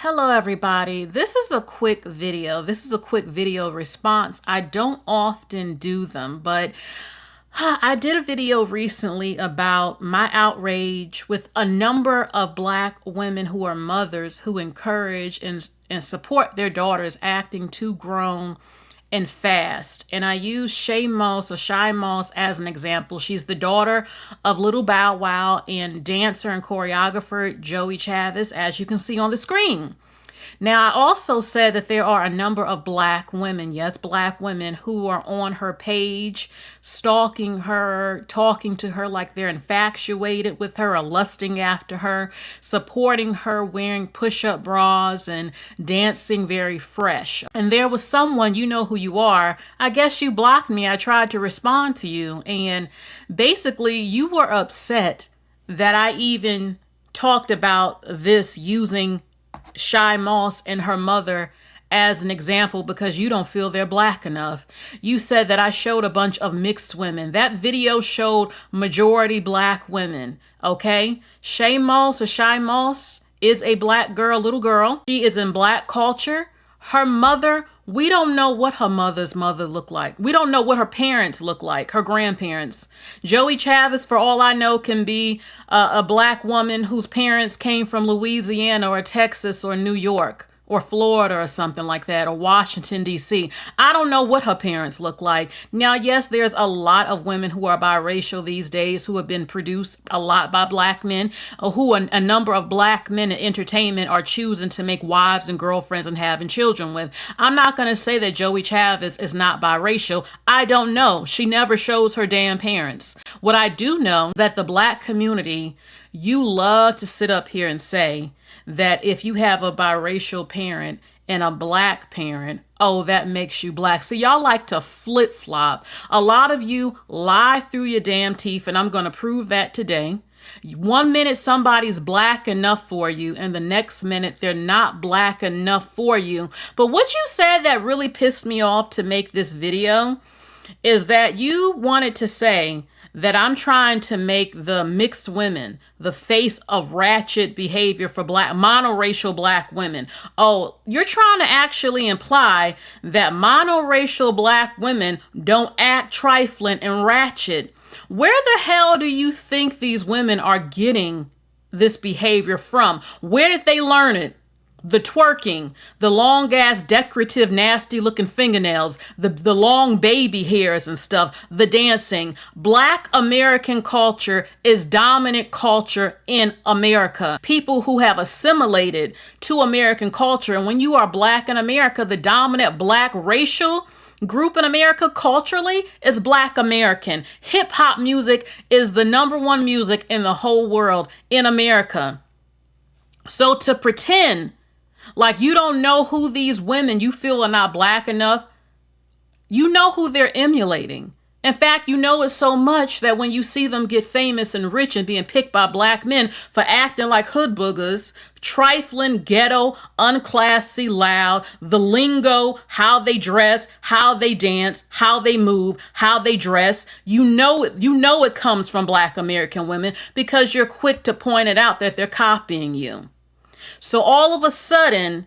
Hello everybody, this is a quick video. This is a quick video response. I don't often do them, but I did a video recently about my outrage with a number of Black women who are mothers who encourage and support their daughters acting too grown and fast. And I use Shai Moss as an example. She's the daughter of Little Bow Wow and dancer and choreographer Jodie Chavis, as you can see on the screen. Now, I also said that there are a number of Black women, yes, Black women, who are on her page, stalking her, talking to her like they're infatuated with her or lusting after her, supporting her, wearing push-up bras and dancing very fresh. And there was someone, you know who you are, I guess you blocked me. I tried to respond to you, and basically you were upset that I even talked about this using Shai Moss and her mother as an example because you don't feel they're Black enough. You said that I showed a bunch of mixed women. That video showed majority Black women, okay? Shai Moss is a Black girl, little girl. She is in Black culture. Her mother, we don't know what her mother's mother looked like. We don't know what her parents look like, her grandparents. Jodie Chavis, for all I know, can be a Black woman whose parents came from Louisiana or Texas or New York or Florida or something like that, or Washington, D.C. I don't know what her parents look like. Now, yes, there's a lot of women who are biracial these days who have been produced a lot by Black men, who a number of Black men in entertainment are choosing to make wives and girlfriends and having children with. I'm not going to say that Jodie Chavis is not biracial. I don't know. She never shows her damn parents. What I do know that the Black community, you love to sit up here and say that if you have a biracial parent and a Black parent, oh, that makes you Black. So y'all like to flip-flop. A lot of you lie through your damn teeth, and I'm going to prove that today. One minute somebody's Black enough for you, and the next minute they're not Black enough for you. But what you said that really pissed me off to make this video is that you wanted to say that I'm trying to make the mixed women the face of ratchet behavior for monoracial Black women. Oh, you're trying to actually imply that monoracial Black women don't act trifling and ratchet. Where the hell do you think these women are getting this behavior from? Where did they learn it? The twerking, the long ass decorative nasty looking fingernails, the long baby hairs and stuff, the dancing. Black American culture is dominant culture in America. People who have assimilated to American culture. And when you are Black in America, the dominant Black racial group in America culturally is Black American. Hip hop music is the #1 music in the whole world in America. So to pretend like you don't know who these women you feel are not Black enough, you know who they're emulating. In fact, you know it so much that when you see them get famous and rich and being picked by Black men for acting like hood boogers, trifling, ghetto, unclassy, loud, the lingo, how they dress, how they dance, how they move, how they dress, you know it comes from Black American women because you're quick to point it out that they're copying you. So all of a sudden,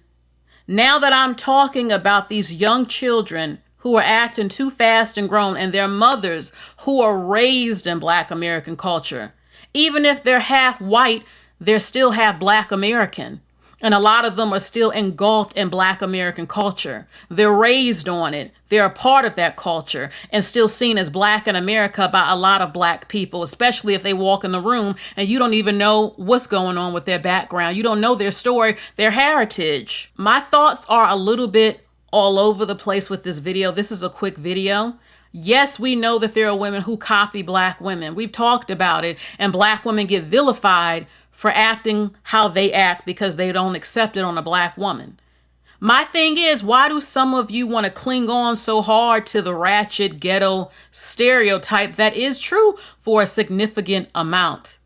now that I'm talking about these young children who are acting too fast and grown and their mothers who are raised in Black American culture, even if they're half white, they're still half Black American. And a lot of them are still engulfed in Black American culture. They're raised on it. They're a part of that culture and still seen as Black in America by a lot of Black people, especially if they walk in the room and you don't even know what's going on with their background. You don't know their story, their heritage. My thoughts are a little bit all over the place with this video. This is a quick video. Yes, we know that there are women who copy Black women. We've talked about it, and Black women get vilified for acting how they act because they don't accept it on a Black woman. My thing is, why do some of you want to cling on so hard to the ratchet ghetto stereotype that is true for a significant amount?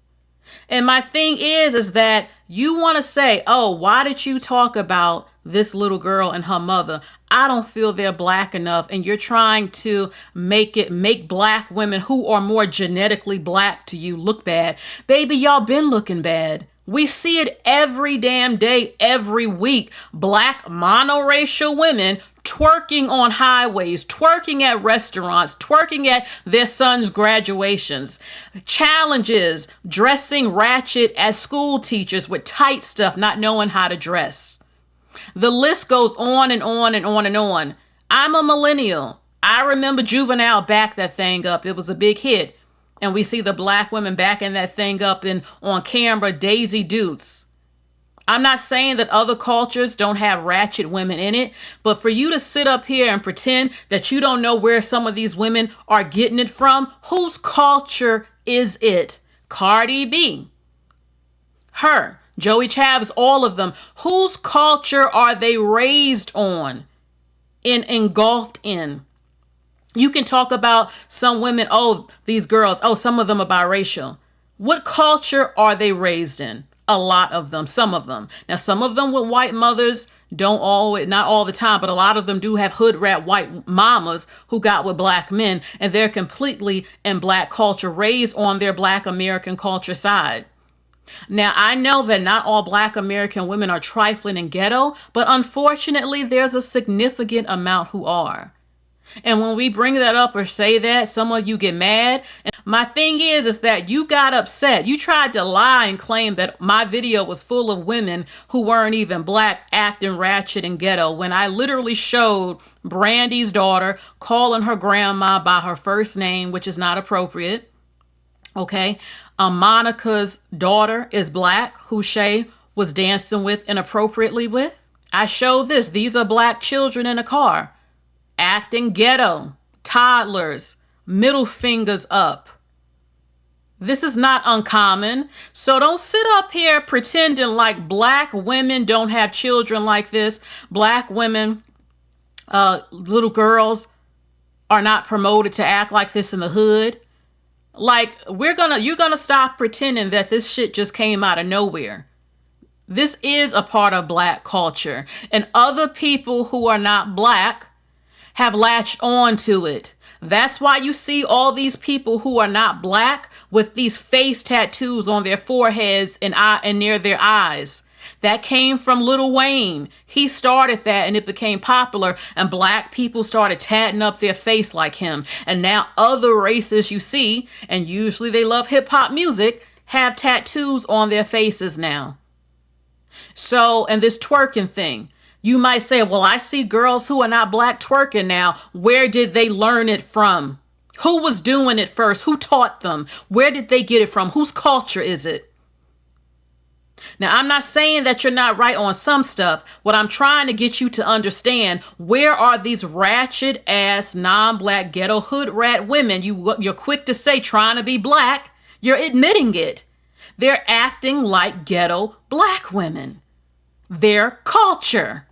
And my thing is that you want to say, oh, why did you talk about this little girl and her mother? I don't feel they're Black enough. And you're trying to make Black women who are more genetically Black to you look bad. Baby, y'all been looking bad. We see it every damn day, every week. Black monoracial women twerking on highways, twerking at restaurants, twerking at their sons' graduations. Challenges, dressing ratchet as school teachers with tight stuff, not knowing how to dress. The list goes on and on and on and on. I'm a millennial. I remember Juvenile backed that thing up. It was a big hit. And we see the black women backing that thing up in on camera, Daisy Dukes. I'm not saying that other cultures don't have ratchet women in it, but for you to sit up here and pretend that you don't know where some of these women are getting it from, whose culture is it? Cardi B, her, Joey Chavis, all of them. Whose culture are they raised on and engulfed in? You can talk about some women, oh, these girls, oh, some of them are biracial. What culture are they raised in? A lot of them, some of them. Now, some of them with white mothers don't always, not all the time, but a lot of them do have hood rat white mamas who got with black men, and they're completely in black culture, raised on their black American culture side. Now, I know that not all black American women are trifling and ghetto, but unfortunately, there's a significant amount who are. And when we bring that up or say that, some of you get mad. And my thing is that you got upset. You tried to lie and claim that my video was full of women who weren't even black acting ratchet and ghetto when I literally showed Brandy's daughter calling her grandma by her first name, which is not appropriate. Okay. Monica's daughter is black, who Shai was dancing with inappropriately with. I showed this. These are black children in a car. Acting ghetto, toddlers, middle fingers up. This is not uncommon. So don't sit up here pretending like black women don't have children like this. Black women, little girls are not promoted to act like this in the hood. Like you're gonna stop pretending that this shit just came out of nowhere. This is a part of black culture, and other people who are not black have latched on to it. That's why you see all these people who are not black with these face tattoos on their foreheads and near their eyes. That came from Lil Wayne. He started that and it became popular, and black people started tatting up their face like him. And now other races you see, and usually they love hip hop music, have tattoos on their faces now. So, and this twerking thing. You might say, well, I see girls who are not black twerking now. Where did they learn it from? Who was doing it first? Who taught them? Where did they get it from? Whose culture is it? Now, I'm not saying that you're not right on some stuff. What I'm trying to get you to understand, where are these ratchet ass non-black ghetto hood rat women? You're quick to say trying to be black. You're admitting it. They're acting like ghetto black women. Their culture.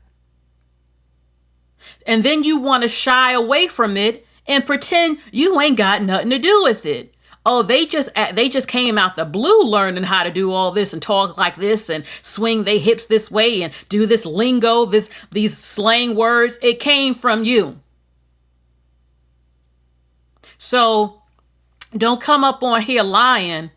And then you want to shy away from it and pretend you ain't got nothing to do with it. Oh, they just came out the blue learning how to do all this and talk like this and swing their hips this way and do this lingo, these slang words. It came from you. So don't come up on here lying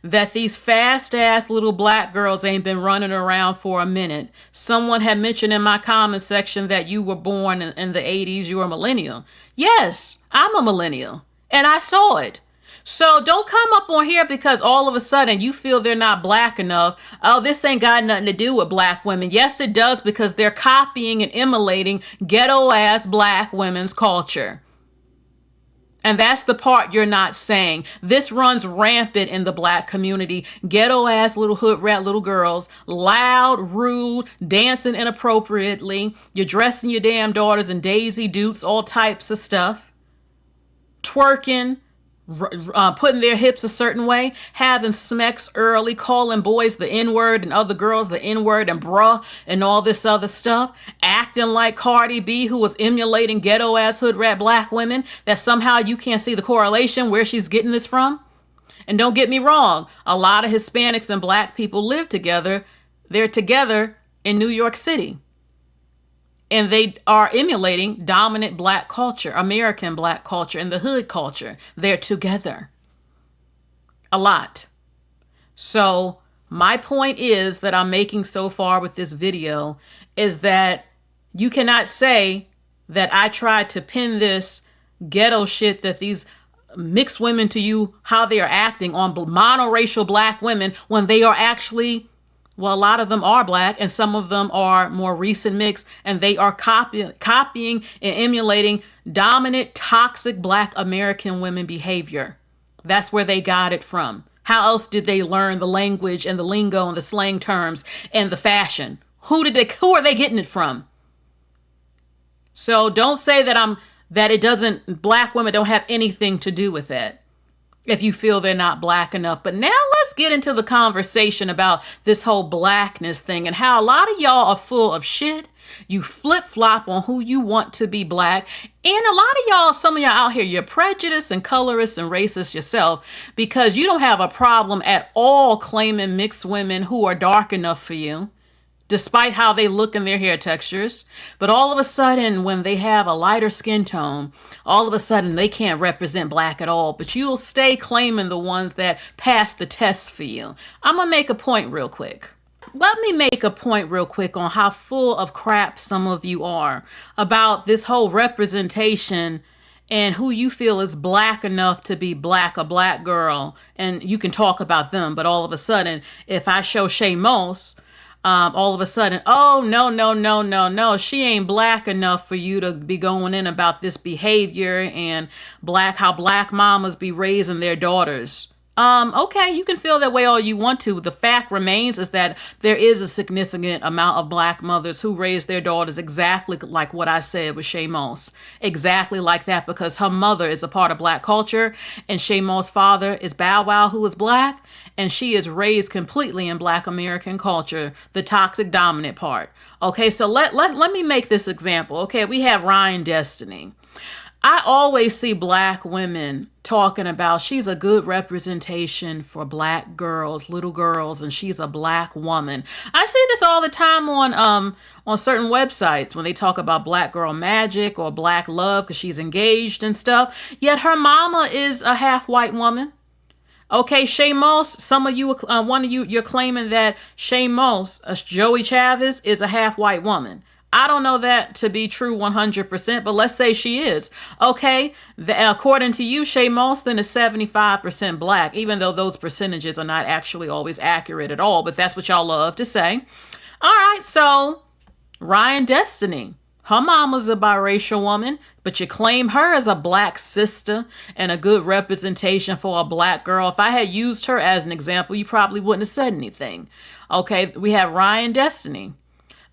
that these fast-ass little black girls ain't been running around for a minute. Someone had mentioned in my comment section that you were born in the 80s, you were a millennial. Yes, I'm a millennial, and I saw it. So don't come up on here because all of a sudden you feel they're not black enough. Oh, this ain't got nothing to do with black women. Yes, it does, because they're copying and emulating ghetto-ass black women's culture. And that's the part you're not saying. This runs rampant in the black community. Ghetto ass little hood rat little girls, loud, rude, dancing inappropriately. You're dressing your damn daughters in Daisy Dukes, all types of stuff. Twerking, putting their hips a certain way, having smecks early, calling boys the N-word and other girls the N-word and bruh and all this other stuff, acting like Cardi B, who was emulating ghetto-ass hood rat black women, that somehow you can't see the correlation where she's getting this from. And don't get me wrong, a lot of Hispanics and black people live together. They're together in New York City. And they are emulating dominant black culture, American black culture, and the hood culture. They're together. A lot. So My point is that I'm making so far with this video is that you cannot say that I tried to pin this ghetto shit that these mixed women to you, how they are acting on monoracial black women when they are actually, well, a lot of them are black and some of them are more recent mix, and they are copying and emulating dominant, toxic black American women behavior. That's where they got it from. How else did they learn the language and the lingo and the slang terms and the fashion? Who are they getting it from? So don't say that it doesn't, black women don't have anything to do with it if you feel they're not black enough. But now let's get into the conversation about this whole blackness thing and how a lot of y'all are full of shit. You flip-flop on who you want to be black. And a lot of y'all, some of y'all out here, you're prejudiced and colorist and racist yourself because you don't have a problem at all claiming mixed women who are dark enough for you, despite how they look in their hair textures. But all of a sudden, when they have a lighter skin tone, all of a sudden they can't represent black at all. But you'll stay claiming the ones that pass the test for you. I'm going to make a point real quick. Let me make a point real quick on how full of crap some of you are about this whole representation and who you feel is black enough to be black, a black girl, and you can talk about them. But all of a sudden, if I show Shai, all of a sudden, oh, no, she ain't black enough for you to be going in about this behavior and how black mamas be raising their daughters. Okay, you can feel that way all you want to. The fact remains is that there is a significant amount of black mothers who raise their daughters exactly like what I said with Shai. Exactly like that, because her mother is a part of black culture and Shai's father is Bow Wow, who is black, and she is raised completely in black American culture, the toxic dominant part. Okay, so let me make this example. Okay, we have Ryan Destiny. I always see black women talking about she's a good representation for black girls, little girls, and she's a black woman. I see this all the time on certain websites when they talk about black girl magic or black love because she's engaged and stuff. Yet her mama is a half white woman. Okay, Shai, some of you, one of you, you're claiming that Shai, Jodie Chavis, is a half white woman. I don't know that to be true 100%, but let's say she is. Okay, according to you, Shai then is 75% black, even though those percentages are not actually always accurate at all, but that's what y'all love to say. All right, so Ryan Destiny, her mama's a biracial woman, but you claim her as a black sister and a good representation for a black girl. If I had used her as an example, you probably wouldn't have said anything. Okay, we have Ryan Destiny.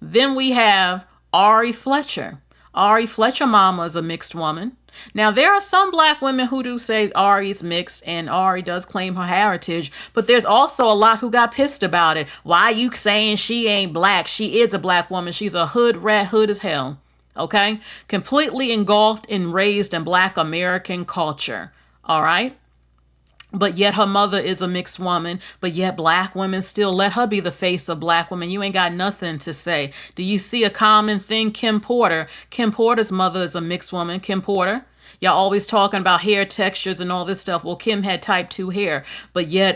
Then we have Ari Fletcher. Ari Fletcher mama is a mixed woman. Now, there are some black women who do say Ari's mixed, and Ari does claim her heritage, but there's also a lot who got pissed about it. Why you saying she ain't black? She is a black woman. She's a hood rat, hood as hell. Okay? Completely engulfed and raised in black American culture. All right? But yet her mother is a mixed woman, but yet black women still let her be the face of black women. You ain't got nothing to say. Do you see a common thing? Kim Porter. Kim Porter's mother is a mixed woman. Kim Porter. Y'all always talking about hair textures and all this stuff. Well, Kim had type 2 hair, but yet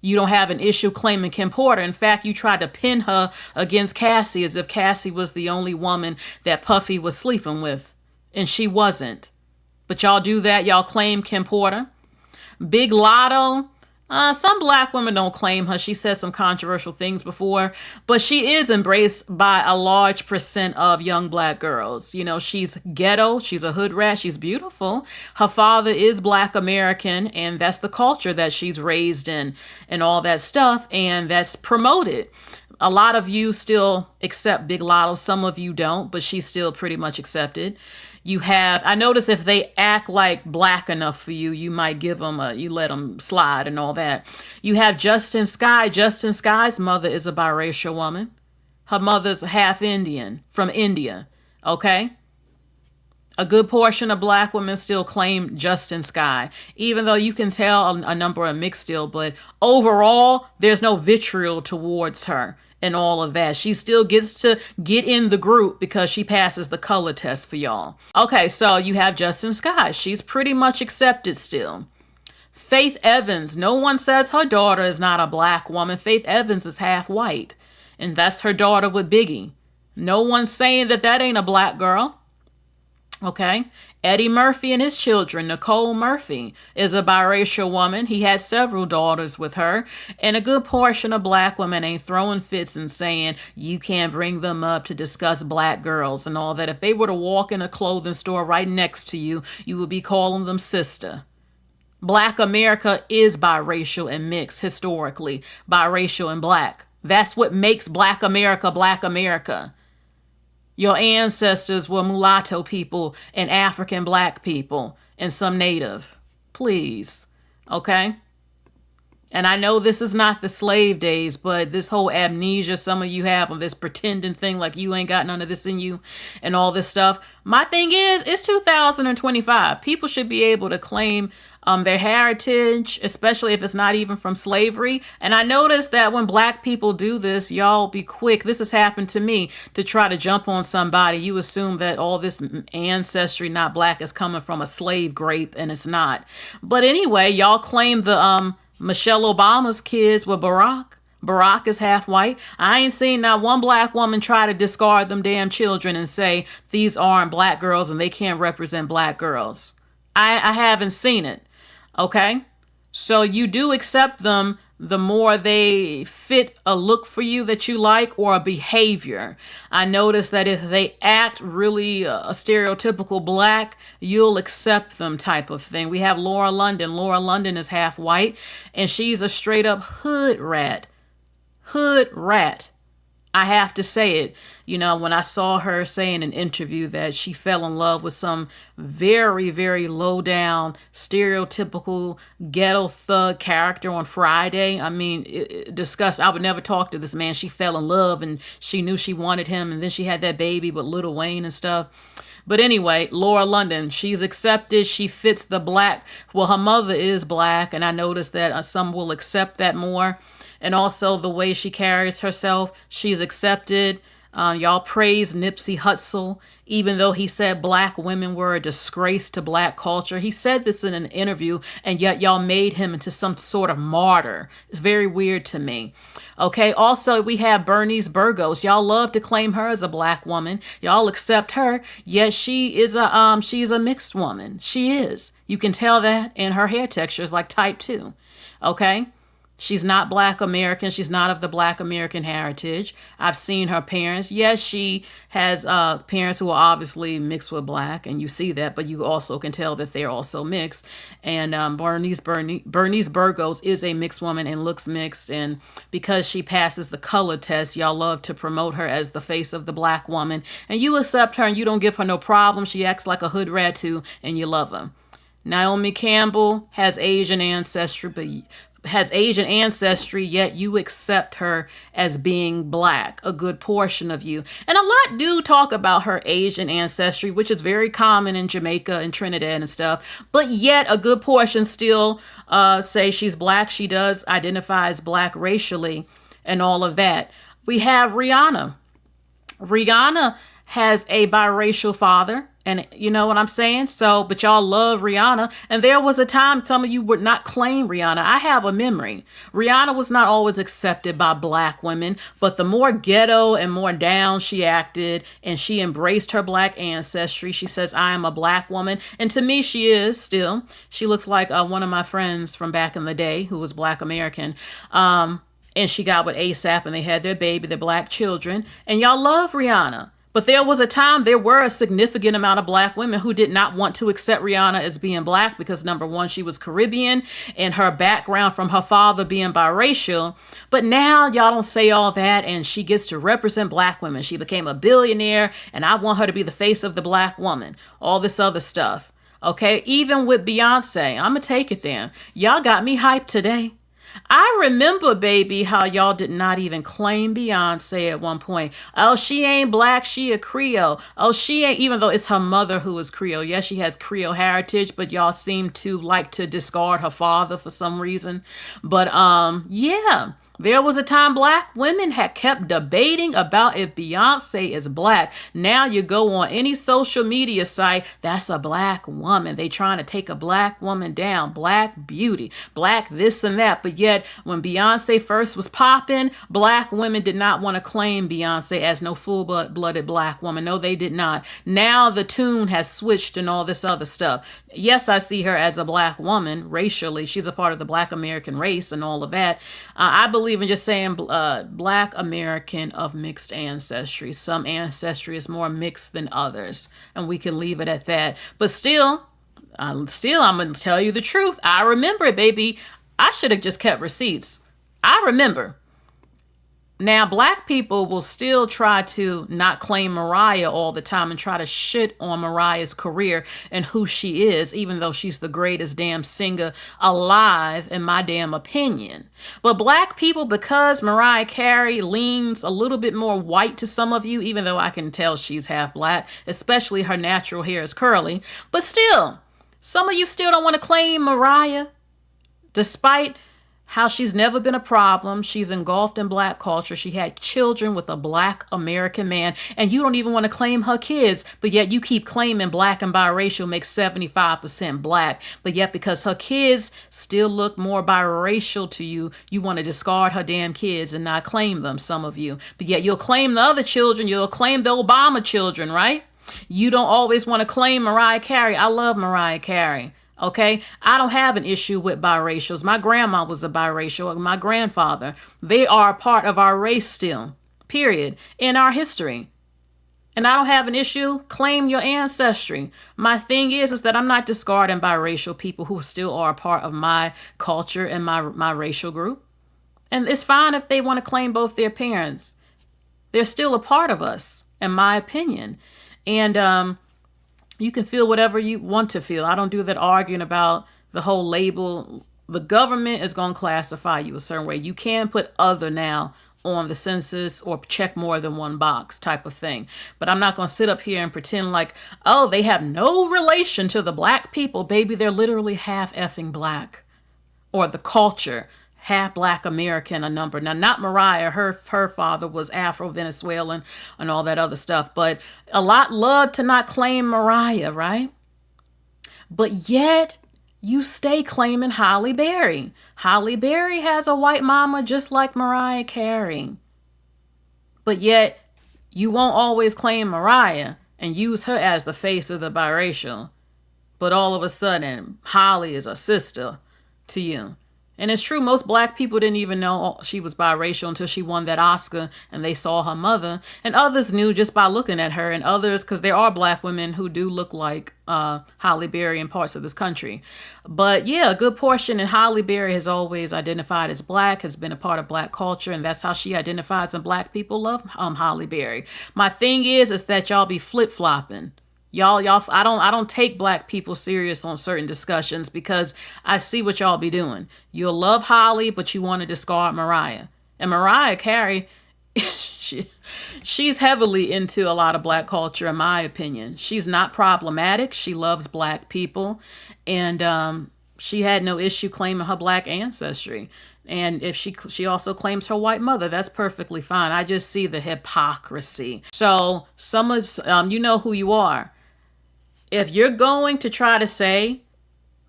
you don't have an issue claiming Kim Porter. In fact, you tried to pin her against Cassie as if Cassie was the only woman that Puffy was sleeping with, and she wasn't. But y'all do that. Y'all claim Kim Porter. Big Lotto, some black women don't claim her. She said some controversial things before, but she is embraced by a large percent of young black girls. You know, she's ghetto. She's a hood rat. She's beautiful. Her father is black American, and that's the culture that she's raised in and all that stuff, and that's promoted. A lot of you still accept Big Lotto. Some of you don't, but she's still pretty much accepted. You have, I notice if they act like black enough for you, you might give them you let them slide and all that. You have Justin Sky. Justin Sky's mother is a biracial woman. Her mother's half Indian from India. Okay? A good portion of black women still claim Justin Sky, even though you can tell a number are mixed still, but overall, there's no vitriol towards her and all of that. She still gets to get in the group because she passes the color test for y'all. Okay, so you have Justin Sky. She's pretty much accepted still. Faith Evans, no one says her daughter is not a black woman. Faith Evans is half white, and that's her daughter with Biggie. No one's saying that that ain't a black girl. Okay. Eddie Murphy and his children, Nicole Murphy, is a biracial woman. He had several daughters with her. And a good portion of black women ain't throwing fits and saying you can't bring them up to discuss black girls and all that. If they were to walk in a clothing store right next to you, you would be calling them sister. Black America is biracial and mixed historically, biracial and black. That's what makes Black America Black America. Your ancestors were mulatto people and African black people and some native. Please. Okay? And I know this is not the slave days, but this whole amnesia some of you have on this pretending thing like you ain't got none of this in you and all this stuff. My thing is, it's 2025. People should be able to claim their heritage, especially if it's not even from slavery. And I noticed that when black people do this, y'all be quick. This has happened to me to try to jump on somebody. You assume that all this ancestry not black is coming from a slave grape, and it's not. But anyway, y'all claim the Michelle Obama's kids were Barack. Barack is half white. I ain't seen not one black woman try to discard them damn children and say these aren't black girls and they can't represent black girls. I haven't seen it. Okay? So you do accept them the more they fit a look for you that you like or a behavior. I notice that if they act really a stereotypical black, you'll accept them type of thing. We have Laura London. Laura London is half white, and she's a straight up hood rat. Hood rat. I have to say it. You know, when I saw her say in an interview that she fell in love with some very, very low down, stereotypical ghetto thug character on Friday. I mean, disgust. I would never talk to this man. She fell in love and she knew she wanted him. And then she had that baby with Lil Wayne and stuff. But anyway, Laura London, she's accepted. She fits the black. Well, her mother is black. And I noticed that some will accept that more. And also the way she carries herself, she's accepted. Y'all praise Nipsey Hussle, even though he said black women were a disgrace to black culture. He said this in an interview, and yet y'all made him into some sort of martyr. It's very weird to me. Okay, also we have Bernice Burgos. Y'all love to claim her as a black woman. Y'all accept her, yet she's a mixed woman. She is. You can tell that, and her hair texture is like type 2. Okay? She's not black American. She's not of the black American heritage. I've seen her parents. Yes, she has parents who are obviously mixed with black, and you see that, but you also can tell that they're also mixed. And Bernice Burgos is a mixed woman and looks mixed. And because she passes the color test, y'all love to promote her as the face of the black woman. And you accept her and you don't give her no problem. She acts like a hood rat too, and you love her. Naomi Campbell has Asian ancestry, yet you accept her as being black, a good portion of you. And a lot do talk about her Asian ancestry, which is very common in Jamaica and Trinidad and stuff. But yet a good portion still say she's black. She does identify as black racially and all of that. We have Rihanna. Rihanna has a biracial father. And you know what I'm saying? So, but y'all love Rihanna. And there was a time some of you would not claim Rihanna. I have a memory. Rihanna was not always accepted by black women, but the more ghetto and more down she acted and she embraced her black ancestry, she says, I am a black woman. And to me, she is still. She looks like one of my friends from back in the day who was black American. And she got with ASAP and they had their baby, their black children. And y'all love Rihanna. But there was a time there were a significant amount of black women who did not want to accept Rihanna as being black because, number one, she was Caribbean and her background from her father being biracial. But now y'all don't say all that, and she gets to represent black women. She became a billionaire, and I want her to be the face of the black woman. All this other stuff. Okay, even with Beyonce, I'm going to take it there. Y'all got me hyped today. I remember, baby, how y'all did not even claim Beyonce at one point. Oh, she ain't black, she a Creole. Oh, she ain't, even though it's her mother who is Creole. Yes, she has Creole heritage, but y'all seem to like to discard her father for some reason. But yeah, There was a time black women had kept debating about if Beyonce is black. Now you go on any social media site, that's a black woman. They trying to take a black woman down, black beauty, black this and that. But yet when Beyonce first was popping, black women did not want to claim Beyonce as no full-blooded black woman. No, they did not. Now the tune has switched and all this other stuff. Yes, I see her as a black woman racially. She's a part of the black American race and all of that. I believe in just saying black American of mixed ancestry. Some ancestry is more mixed than others, and we can leave it at that. But still, I'm going to tell you the truth. I remember it, baby. I should have just kept receipts. I remember. Now, black people will still try to not claim Mariah all the time and try to shit on Mariah's career and who she is, even though she's the greatest damn singer alive, in my damn opinion. But black people, because Mariah Carey leans a little bit more white to some of you, even though I can tell she's half black, especially her natural hair is curly, but still, some of you still don't want to claim Mariah, despite how she's never been a problem. She's engulfed in black culture. She had children with a black American man, and you don't even want to claim her kids, but yet you keep claiming black and biracial makes 75% black. But yet because her kids still look more biracial to you, you want to discard her damn kids and not claim them, some of you. But yet you'll claim the other children. You'll claim the Obama children, right? You don't always want to claim Mariah Carey. I love Mariah Carey. Okay, I don't have an issue with biracials. My grandma was a biracial, my grandfather. They are a part of our race still, period, in our history. And I don't have an issue. Claim your ancestry. My thing is that I'm not discarding biracial people who still are a part of my culture and my racial group. And it's fine if they want to claim both their parents. They're still a part of us, in my opinion. And you can feel whatever you want to feel. I don't do that arguing about the whole label. The government is going to classify you a certain way. You can put other now on the census or check more than one box type of thing. But I'm not going to sit up here and pretend like, oh, they have no relation to the black people. Baby, they're literally half effing black. Or the culture, half black American, a number. Now, not Mariah. Her father was Afro-Venezuelan and all that other stuff. But a lot love to not claim Mariah, right? But yet, you stay claiming Halle Berry. Halle Berry has a white mama just like Mariah Carey. But yet, you won't always claim Mariah and use her as the face of the biracial. But all of a sudden, Halle is a sister to you. And it's true, most black people didn't even know she was biracial until she won that Oscar and they saw her mother. And others knew just by looking at her, and others, because there are black women who do look like Halle Berry in parts of this country. But yeah, a good portion, and Halle Berry has always identified as black, has been a part of black culture, and that's how she identifies, and black people love Halle Berry. My thing is that y'all be flip-flopping. Y'all, I don't take black people serious on certain discussions because I see what y'all be doing. You'll love Holly, but you want to discard Mariah. And Mariah Carey, she's heavily into a lot of black culture, in my opinion. She's not problematic. She loves black people. And she had no issue claiming her black ancestry. And if she also claims her white mother, that's perfectly fine. I just see the hypocrisy. So you know who you are. If you're going to try to say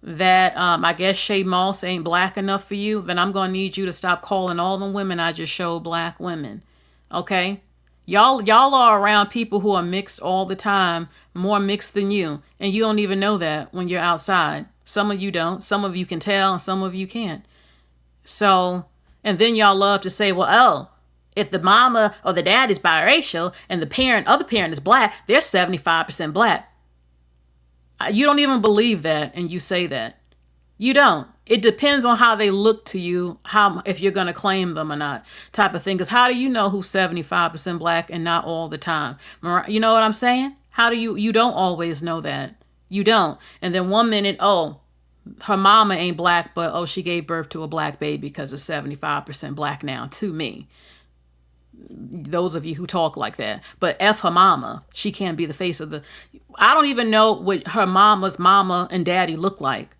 that I guess Shai Moss ain't black enough for you, then I'm going to need you to stop calling all the women I just showed black women. Okay? Y'all are around people who are mixed all the time, more mixed than you, and you don't even know that when you're outside. Some of you don't. Some of you can tell, and some of you can't. So, and then y'all love to say, well, if the mama or the dad is biracial and the other parent is black, they're 75% black. You don't even believe that, and you say that. You don't. It depends on how they look to you, if you're going to claim them or not, type of thing. Because how do you know who's 75% black and not all the time? You know what I'm saying? How do you don't always know that. You don't. And then one minute, her mama ain't black, but she gave birth to a black baby because it's 75% black now, to me. Those of you who talk like that. But F her mama. She can't be the face of I don't even know what her mama's mama and daddy look like.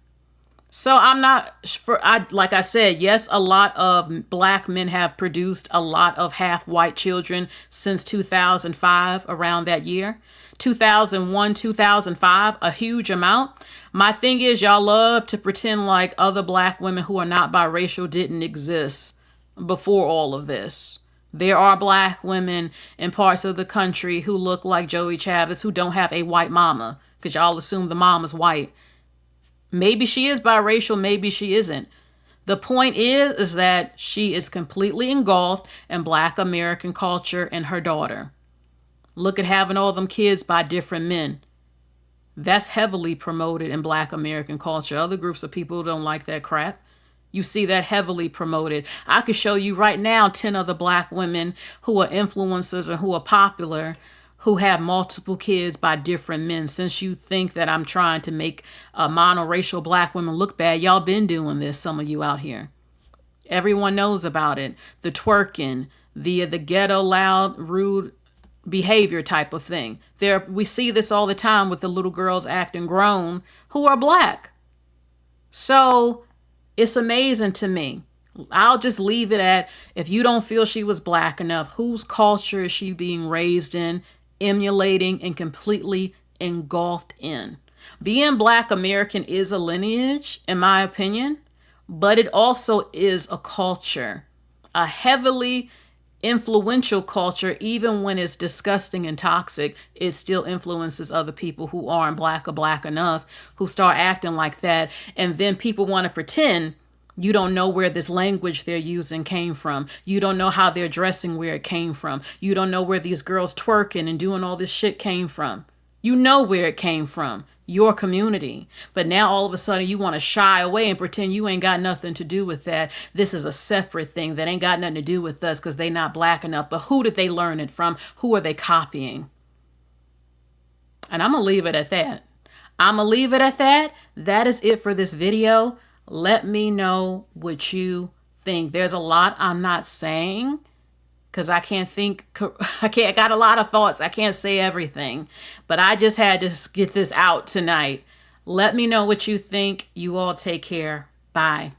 So I'm not for I like I said, yes, a lot of black men have produced a lot of half white children since 2005, around that year. 2001, 2005, a huge amount. My thing is, y'all love to pretend like other black women who are not biracial didn't exist before all of this. There are black women in parts of the country who look like Jodie Chavis who don't have a white mama because y'all assume the mom is white. Maybe she is biracial, maybe she isn't. The point is that she is completely engulfed in black American culture and her daughter. Look at having all them kids by different men. That's heavily promoted in black American culture. Other groups of people don't like that crap. You see that heavily promoted. I could show you right now 10 other black women who are influencers and who are popular who have multiple kids by different men. Since you think that I'm trying to make monoracial black women look bad, y'all been doing this, some of you out here. Everyone knows about it. The twerking, the ghetto loud, rude behavior type of thing. We see this all the time with the little girls acting grown who are black. So it's amazing to me. I'll just leave it at, if you don't feel she was black enough, whose culture is she being raised in, emulating, and completely engulfed in? Being black American is a lineage, in my opinion, but it also is a culture, a heavily influential culture. Even when it's disgusting and toxic, it still influences other people who aren't black or black enough, who start acting like that. And then people want to pretend you don't know where this language they're using came from. You don't know how they're dressing, where it came from. You don't know where these girls twerking and doing all this shit came from. You know where it came from, your community. But now all of a sudden you want to shy away and pretend you ain't got nothing to do with that. This is a separate thing that ain't got nothing to do with us because they not black enough. But who did they learn it from? Who are they copying? And I'm going to leave it at that. I'm going to leave it at that. That is it for this video. Let me know what you think. There's a lot I'm not saying because I got a lot of thoughts. I can't say everything, but I just had to get this out tonight. Let me know what you think. You all take care. Bye.